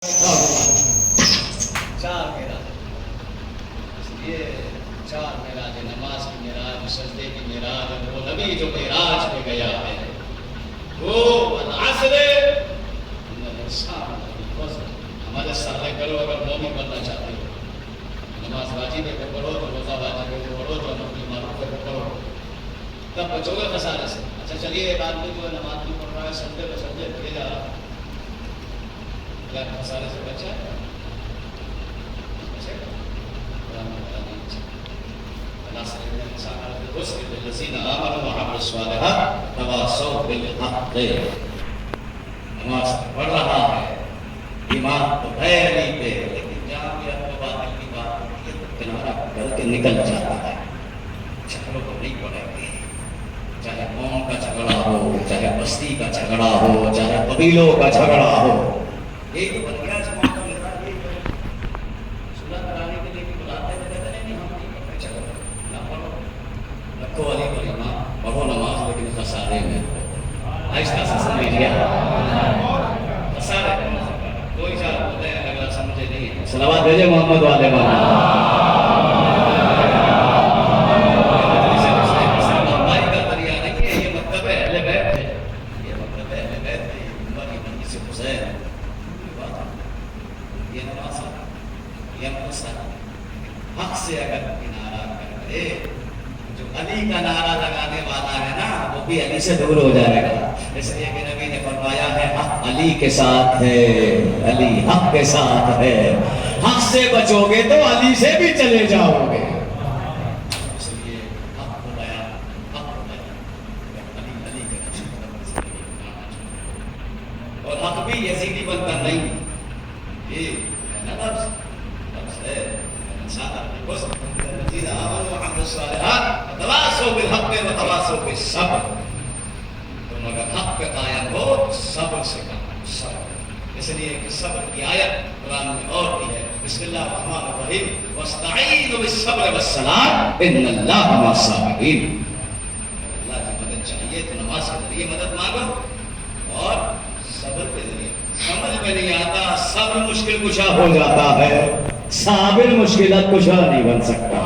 چار معراج، اس لیے چار معراج، نماز کی معراج، سجدے کی معراج، وہ نبی جو معراج میں گیا ہے وہ والعصر ان الانسان لفی خسر۔ ہمارے سامنے کرو اگر مومن بننا چاہتے ہو، نماز واجب ہے تو پڑھو، تو روزہ واجب ہے تو پڑھو، تو نفل معروف ہے تو پڑھو، تب بچو گے خسارے سے۔ اچھا چلیے ایک آدمی جو ہے نماز نہیں پڑھ رہا ہے، سجدے پہ سجدے پڑے جا رہا ہے، کیا خسارے سے بچا ہے؟ الذين آمنوا وعملوا الصالحات تواصوا بالحق۔ نماز پڑھ رہا ہے، ایمان تو ہے علی پہ، لیکن جہاں بھی آپ کو باطل کی بات ہوتی ہے تو کنارہ کر کے نکل جاتا ہے، جھگڑوں کو نہیں پڑے گی، چاہے قوم کا جھگڑا ہو، چاہے بستی کا جھگڑا ہو، چاہے قبیلوں کا جھگڑا ہو۔ یہی تو بن گیا جماعت کا مزاج، یہی تو صلح کرانے کے لیے بھی بلاتے ہیں، کہتے ہیں نہیں ہم نہیں کرتے چلو نہ پڑھو، رکھو علی پر ایمان، پڑھو نماز لیکن خسارے میں ہو۔ آہستہ سے سمجھ گیا، خسارے میں کوئی چار بولتے ہیں اگلا سمجھے نہیں ہے۔ صلوات بھیجے محمد والے محمد۔ حق سے اگر کنارہ کر دے، جو علی کا نعرہ لگانے والا ہے نا وہ بھی علی سے دور ہو جائے گا، اس لیے کہ نبی نے فرمایا ہے حق علی کے ساتھ ہے، علی حق کے ساتھ ہے۔ حق سے بچو گے تو علی سے بھی چلے جاؤ گے، اس لیے حق کو بیان، حق کو بیان، علی علی کے نقش قدم سے اور حق بھی یزیدی بن کر نہیں، یہ لفظ ہے الذين آمنوا وعملوا الصالحات وتواصوا بالحق وتواصوا بالصبر۔ تم اگر حق پہ قائم ہو تو صبر سے کام، صبر، اس لیے کہ صبر کی آیت قرآن میں اور بھی ہے، بسم اللہ الرحمن الرحیم واستعینوا بالصبر والصلاۃ ان اللہ مع الصابرین۔ اللہ کی مدد چاہیے تو نماز کے ذریعے مدد مانگو اور صبر کے ذریعے۔ سمجھ میں نہیں آتا، صبر مشکل کشا ہو جاتا ہے، صابر مشکلات کشا نہیں بن سکتا۔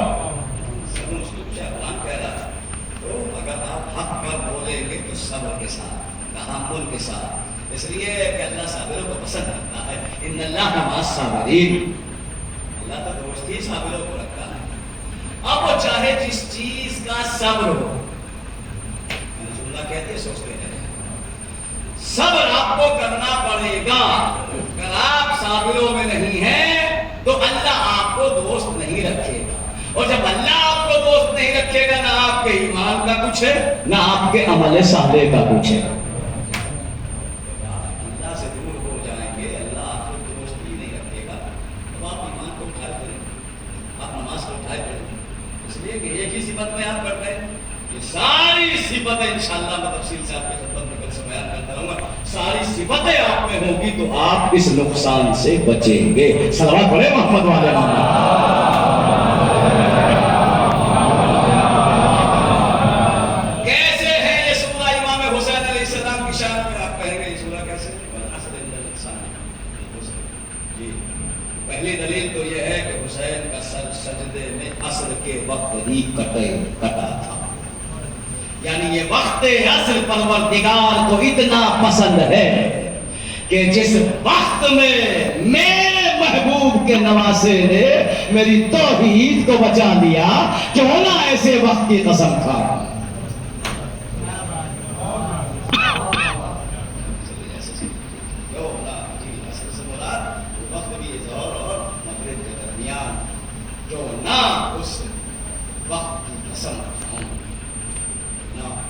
صبر مشکل کشا قرآن کہہ رہا ہے، تو اگر آپ حق پر بولیں گے تو صبر کے ساتھ، تحمل کے ساتھ، اس لیے کہ اللہ صابروں کو پسند کرتا ہے، ان اللہ مع الصابرین، اللہ تو دوست ہی صابروں کو رکھتا ہے۔ اب وہ چاہے جس چیز کا صبر ہو، اللہ کہتے ہیں سوچتے ہیں صبر آپ کو کرنا پڑے گا، اگر آپ صابروں میں نہیں ہیں تو اللہ آپ کو دوست نہیں رکھے گا، اور جب اللہ آپ کو دوست نہیں رکھے گا نہ آپ کے ایمان کا کچھ ہے نہ آپ کے عمل صالح کا کچھ ہے۔ اللہ سے دور ہو جائیں گے، اللہ آپ کو دوست ہی نہیں رکھے گا، تو آپ ایمان کو اٹھائے کریں، آپ نماز کو اٹھائے کریں، اس لیے کہ ایک ہی صفت میں آپ کرتے ہیں، یہ ساری صفتیں انشاءاللہ میں تفصیل سے آپ کے خدمت میں کل سے بیان کرتا رہوں گا، ساری صفتیں آپ میں ہوں گی تو آپ اس نقصان سے بچیں گے۔ صلوات پڑھیں محمد والے محمد۔ کیسے ہے یہ سورہ امام حسین علیہ السلام کی شان میں؟ آپ کہیں گے یہ سورہ کیسے؟ جی، پہلی دلیل تو یہ ہے کہ حسین کا سر سجدے میں عصر کے وقت ہی کٹا تھا، یعنی یہ وقت عصر پروردگار کو اتنا پسند ہے کہ جس وقت میں میرے محبوب کے نواسے نے میری توحید کو بچا لیا، کیوں نہ ایسے وقت کی قسم کھاؤں۔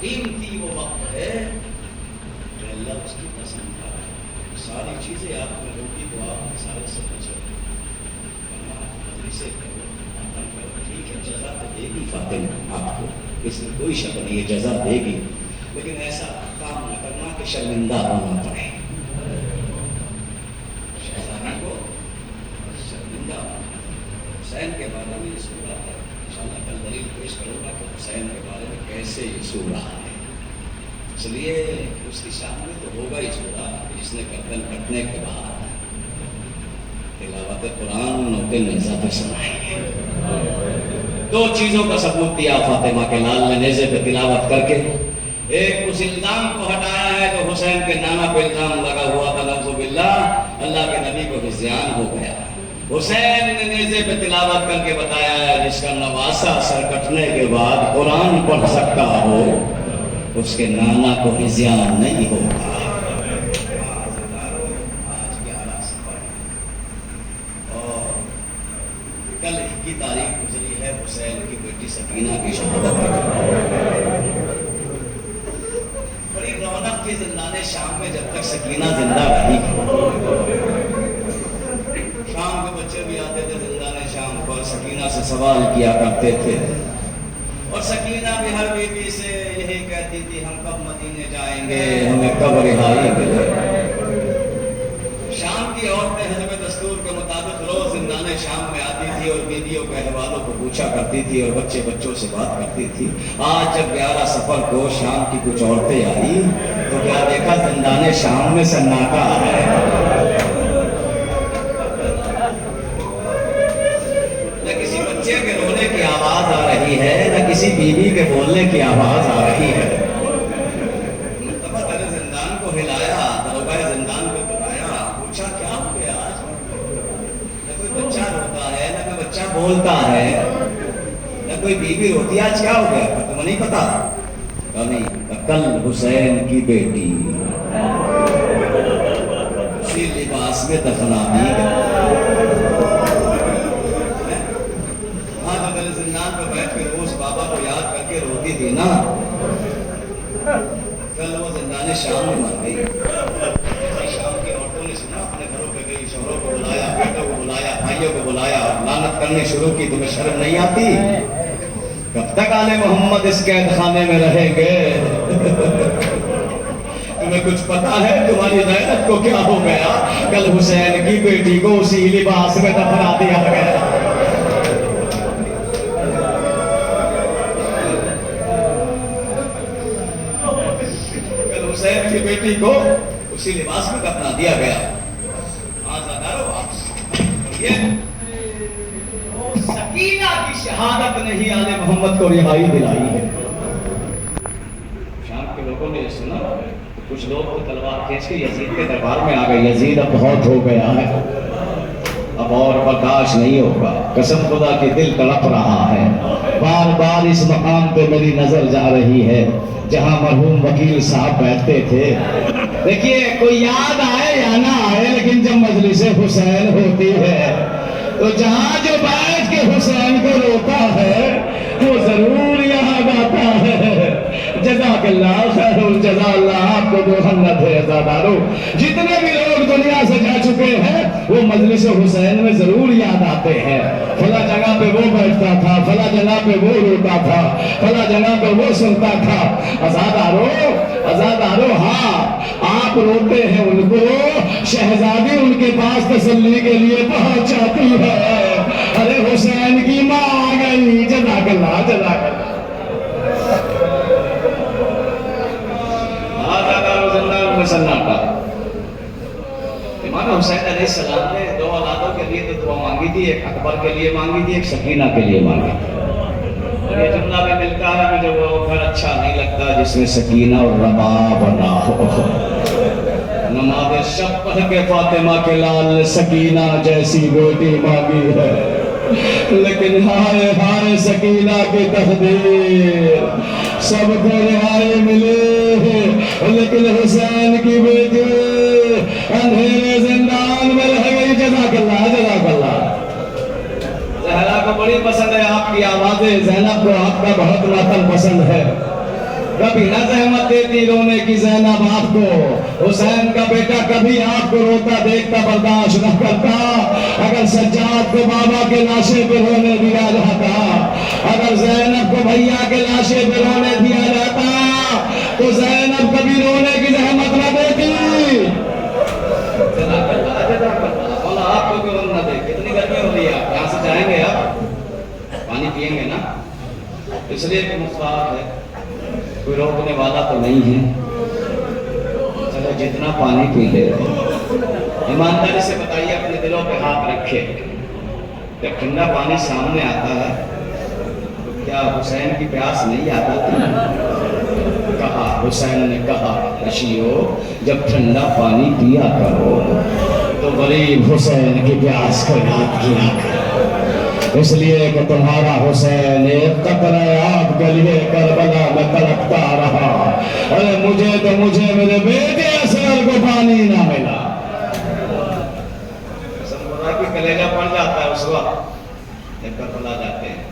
قیمتی وہ وقت ہے کہ اللہ اس کی پسند کا ہے، ساری چیزیں آپ کو ہوگی تو آپ سارے سے بچو، ٹھیک ہے جزا تو دے گی فاتح آپ کو، اس میں کوئی شک نہیں ہے جزا دے گی، لیکن ایسا کام نہ کرنا کہ شرمندہ ہونا پڑے، شہزادی کو شرمندہ ہونا۔ حسین کے بارے میں یہ سورہ ہے، انشاءاللہ کل دلیل پیش کروں گا کہ حسین کے بارے میں کیسے یہ سورہ ہے، اس لیے اس کی شان میں تو ہوگا ہی سورہ جس نے گردن کٹنے کے بعد تلاوت قرآن نوتے نیزہ پہ سنائی ہے۔ دو چیزوں کا ثبوت دیا فاطمہ کے لال نے نیزے پہ تلاوت کر کے۔ ایک اس الزام کو ہٹایا ہے تو حسین کے نانا پہ الزام لگا ہوا تھا، نعوذ باللہ، اللہ کے نبی کو ہذیان ہو گیا۔ حسین نے نیزے پہ تلاوت کر کے بتایا ہے جس کا نواسا سر کٹنے کے بعد قرآن پڑھ سکتا ہو اس کے نانا کو ہذیان نہیں ہوگا۔ کل کی تاریخ گزری ہے حسین کی بیٹی سکینہ کی شہادت کی۔ بڑی رونق تھی زندان شام میں جب تک سکینہ زندہ رہی۔ شام کے بچے بھی آتے تھے زندان شام پر، سکینہ سے سوال کیا کرتے تھے، اور سکینہ بھی ہر بیوی سے یہی کہتی تھی ہم کب مدینے جائیں گے، ہمیں کب رہائی ملے۔ شام کی عورتیں حسب دستور کے مطابق روز زندان شام میں آتی تھی اور بیویوں کے احوالوں کو پوچھا کرتی تھی اور بچوں سے بات کرتی تھی۔ آج جب 11 صفر کو شام کی کچھ عورتیں آئی تو کیا دیکھا، زندان شام میں سناٹا ہے۔ نہ کسی بچے کے رونے کی آواز آ رہی ہے، نہ کسی بیوی کے بولنے کی آواز آ رہی ہے۔ زندان کو ہلایا، دروگہ زندان کو بلایا، پوچھا کیا ہو گیا آج؟ نہ کوئی بچہ روتا ہے، نہ کوئی بچہ بولتا ہے، نہ کوئی بیوی روتی ہے، آج کیا ہو گیا؟ تمہیں نہیں پتا؟ نہیں، کل حسین کی بیٹی اسی لباس میں دفنا دی گئی۔ ہاں اگر زندان پہ بیٹھ کے روز بابا کو یاد کر کے روتی تھی نا، کل وہ زندان شام میں مر گئی۔ شام کی عورتوں نے سنا، اپنے گھروں پہ گئی، شوہروں کو بلایا، بیٹوں کو بلایا، بھائیوں کو بلایا اور لعنت کرنی شروع کی۔ تمہیں شرم نہیں آتی؟ کب تک آل محمد اس قید خانے میں رہیں گے؟ تمہیں کچھ پتا ہے تمہاری غیرت کو کیا ہو گیا؟ کل حسین کی بیٹی کو اسی لباس میں دفنا دیا گیا۔ کل حسین کی بیٹی کو اسی لباس میں دفنا دیا گیا۔ سکینہ کی شہادت نے ہی آل محمد کو رہائی دلائی ہے۔ شام کے لوگوں نے سنا، کچھ لوگ تو تلوار کھینچ کے یزید کے دربار میں آ گئے، یزید اب بہت ہو گیا ہے، اب اور برداشت نہیں ہوگا، قسم خدا کی دل تڑپ رہا ہے، بار بار اس مقام پہ میری نظر جا رہی ہے جہاں مرحوم وکیل صاحب بیٹھتے تھے۔ دیکھیے کوئی یاد آئے یا نہ آئے، لیکن جب مجلس حسین ہوتی ہے تو جہاں جو بیٹھ کے حسین کو روتا ہے وہ ضرور یہاں گاتا ہے۔ جزاک اللہ خیر الجزا، اللہ آپ کو جو جنت ہے عزادارو۔ جتنے بھی لوگ دنیا سے جا چکے ہیں وہ مجلس حسین میں ضرور یاد آتے ہیں، فلاں جگہ پہ وہ بیٹھتا تھا، فلاں جگہ پہ وہ روتا تھا، فلاں جگہ پہ وہ سنتا تھا۔ عزادارو، ہاں آپ روتے ہیں ان کو، شہزادی ان کے پاس تسلی کے لیے پہنچ جاتی ہے، ارے حسین کی ماں آ گئی۔ جزاک اللہ، جزاک اللہ۔ سناٹا۔ امام حسین علیہ السلام نے دو اولادوں کے لیے تو دعا مانگی تھی، ایک اکبر کے لیے مانگی تھی، ایک سکینہ کے لیے مانگی تھی، اور یہ جملہ بھی ملتا ہے مجھے وہ گھر اچھا نہیں لگتا جس میں سکینہ اور رباب نہ ہو۔ نماز شب پڑھ کے فاطمہ کے لال نے سکینہ جیسی بیٹی مانگی ہے، لیکن ہائے ہائے سکینہ کی تقدیر، سب کو رہائی ملے لیکن حسین کی بیٹی اندھیرے زندان میں رہ گئی۔ جزاک اللہ، جزاک اللہ۔ زہرا کو بڑی پسند ہے آپ کی آوازیں، زینب کو آپ کا بہت ماتم پسند ہے، کبھی نہ زحمت دیتی رونے کی زینب آپ کو، حسین کا بیٹا کبھی آپ کو روتا دیکھتا برداشت نہ کرتا، اگر سجاد کو بابا کے لاشے پہ رونے دیا جاتا، اگر زینب کو بھیا کے لاشے پہ رونے دیا جاتا تو زینب کبھی رونے کی زحمت نہ دیتی۔ مولا آپ کو کیوں نہ دے، کتنی گرمی ہو رہی ہے، آپ یہاں سے جائیں گے، آپ پانی پیئیں گے نا، اس لیے کہ مختار ہے، کوئی روکنے والا تو نہیں ہے، چلو جتنا پانی پی لے۔ ایمانداری سے بتائیے، اپنے دلوں پہ ہاتھ رکھیں۔ رکھے. جب ٹھنڈا پانی سامنے آتا ہے تو کیا حسین کی پیاس نہیں آتا تھی؟ کہا حسین نے کہا رشیو جب ٹھنڈا پانی پیا کرو تو غریب حسین کی پیاس کو یاد کیا کرو، اس لیے کہ تمہارا حسین ایک قطرہ آب کے لیے کربلا میں تڑپتا رہا. ارے مجھے میرے بیٹے اسغر کو پانی نہ ملا. کہ کلیجہ پڑ جاتا ہے اس وقت جب کربلا جاتے ہیں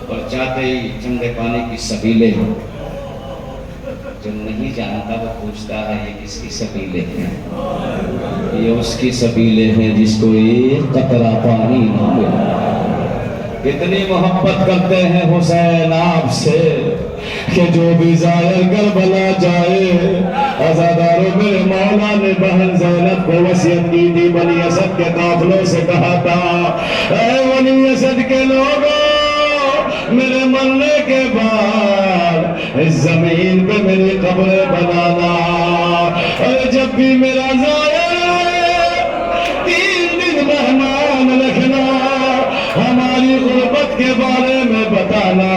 اور جاتے ہی ٹھنڈے پانی کی سبیلیں، جو نہیں جانتا وہ پوچھتا ہے یہ کس کی سبیلیں ہیں؟ یہ اس کی سبیلیں ہیں جس کو ایک قطرہ پانی نہ ملا. کتنی محبت کرتے ہیں حسین آپ سے کہ جو بھی زائر کربلا جائے. عزاداروں میرے مولا نے بہن زینب کو وصیت کی تھی، بنی اسد کے قافلوں سے کہا تھا اے بنی اسد کے لوگوں میرے مرنے کے بعد اس زمین پہ میری قبر بنانا، اور جب بھی میرا زائر 3 دن مہمان رکھنا، ہماری غربت کے بارے میں بتانا.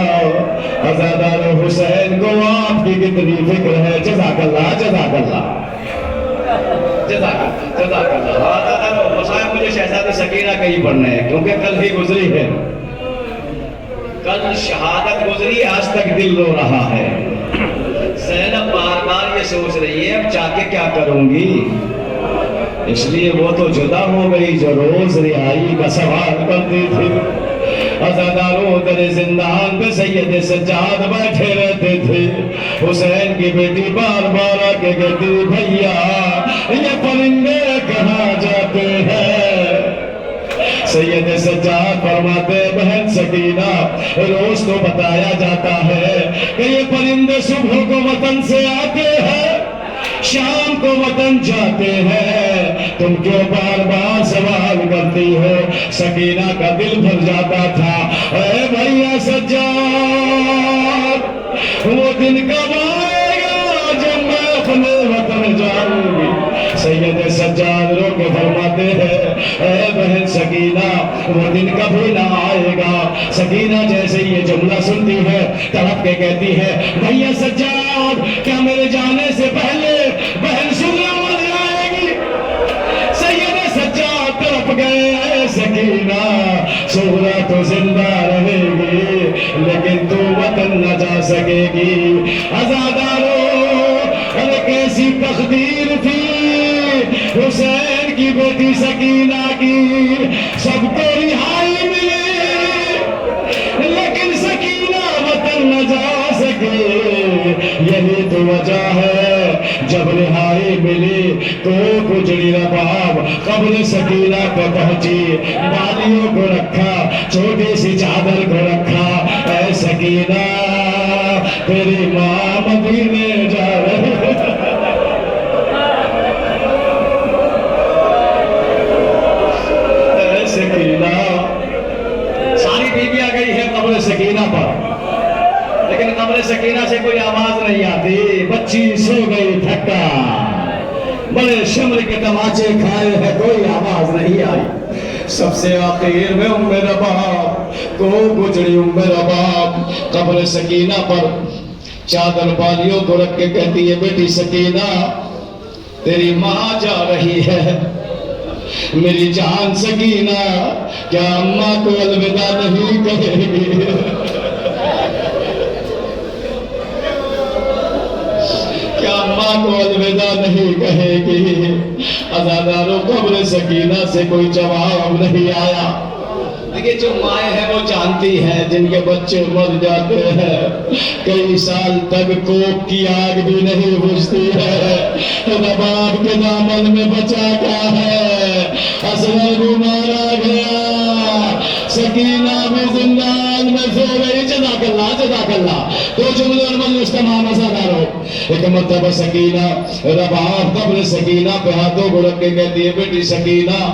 عزادار حسین کو آپ کی کتنی فکر ہے. جزاک اللہ جزاک اللہ جزاک اللہ جزاک اللہ. عزادار مسائل مجھے شہزادی سکینہ کا ہی پڑھنا ہے کیونکہ کل ہی گزری ہے، کل شہادت گزری، آج تک دل رو رہا ہے. زینب بار بار یہ سوچ رہی ہے اب چاہ کے کیا کروں گی، اس لیے وہ تو جدا ہو گئی جو روز رہائی کا سوال کرتی تھی. عزاداروں در زندان پہ سید سجاد بیٹھے رہتے تھے. حسین کی بیٹی بار بار آ کے کہتی بھیا یہ پرندے کہاں جاتے ہیں؟ سید سجاد فرماتے بہن سکینہ روز تو بتایا جاتا ہے کہ یہ پرندے صبح کو وطن سے آتے ہیں، شام کو وطن جاتے ہیں، تم کیوں بار بار سوال کرتی ہو؟ سکینہ کا دل بھر جاتا تھا. اے بھیا سجاد وہ دن کب آئے گا جب میں اپنے وطن جاؤں گی؟ سید سجاد رو کے فرماتے ہیں اے بہن سکینہ وہ دن کبھی نہ آئے گا. سکینہ جیسے یہ جملہ سنتی ہے تڑپ کے کہتی ہے بھیا سجاد کیا میرے جانے سے پہلے بہن سغرا مر جائے گی؟ سید سجاد تڑپ گئے سکینہ سغرا تو زندہ رہے گی لیکن تو وطن نہ جا سکے گی. عزاداروں ارے کیسی تقدیر تھی حسین کی بیٹی سکینہ کی. سب کو رہائی ملی لیکن سکینہ وطن نہ جا سکے. یہی تو وجہ ہے جب رہائی ملی تو گجری رباب قبر سکینہ پہ پہنچی، بالیوں کو رکھا، چھوٹی سی چادر کو رکھا. اے سکینہ تیری ماں مدینے جا رہی ہے. ساری بیویاں گئی ہے قبر سکینہ پر لیکن قبر سکینہ سے کوئی آواز نہیں آتی. بچی سو گئی تھکا، بڑے شمر کے تماچے کھائے ہیں، کوئی آواز نہیں آئی. سب سے آخر میں ام رباب کو گزری. ام رباب قبر سکینہ پر چادر بالیوں کو رکھ کے کہتی ہے بیٹی سکینہ تیری ماں جا رہی ہے. میری جان سکینہ کیا اماں کو الوداع نہیں کہے گی؟ کیا اماں کو الوداع نہیں کہے گی؟ عزاداروں قبر سکینہ سے کوئی جواب نہیں آیا. دیکھیں جو مائیں ہیں وہ جانتی ہیں جن کے بچے مر جاتے ہیں کئی سال تک کوک کی آگ بھی نہیں بجھتی ہے. رباب کے دامن میں بچا کیا ہے؟ اسغر بھی مارا گیا، سکینہ بھی زندان میں سو گئی. جزاک اللہ جزاک اللہ. دو جملے اور مجلس تمام عزاداروں. ایک مرتبہ سکینہ رباب قبر سکینہ پہ ہاتھوں کو رکھ کے کہتی ہے بیٹی سکینہ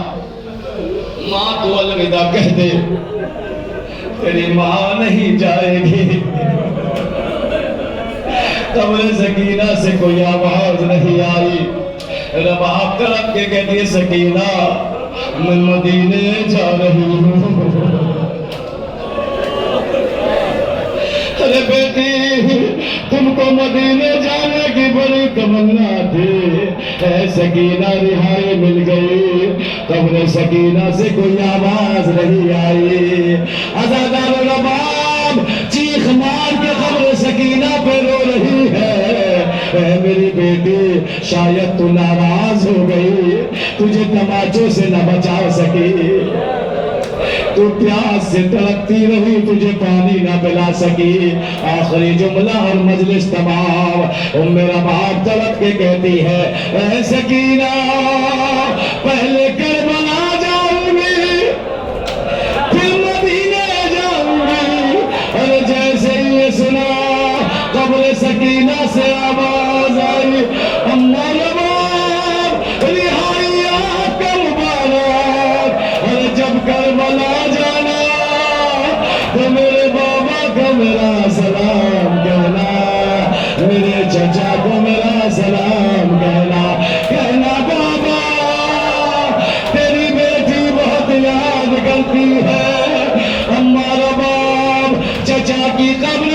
ماں کو الوداع کہہ دے، تیری ماں نہیں جائے گی. قبر سکینہ سے کوئی آواز نہیں آئی. رباب تڑپ کے کہتی ہے سکینہ میں مدینے جا رہی ہوں. ارے بیٹی تم کو مدینے جانے کی بڑی تمنا تھی. اے سکینہ رہائی مل گئی. قبر سکینہ سے کوئی آواز نہیں آئی. عزادار رباب چیخ مار کے قبر سکینہ پہ رو رہی ہے. اے میری بیٹی شاید تو ناراض ہو گئی, تجھے تماچوں سے نہ بچا سکی, تو پیاس سے تڑپتی رہی, تجھے پانی نہ پلا سکی. آخری جملہ اور مجلس تمام میرا باپ تڑپ کے کہتی ہے اے سکینہ پہلے کربلا جاؤں گی پھر مدینے جاؤں گی. اور جیسے ہی یہ سنا قبر سکینہ سے آواز آئی اماں رباب رہائی آپ کا مبارک. اور جب کربلا جانا تو میرے بابا کو میرا سلام کہنا, میرے چچا کو میرا سلام کہنا. کہنا بابا تیری بیٹی بہت یاد کرتی ہے. اماں رباب چچا کی قبر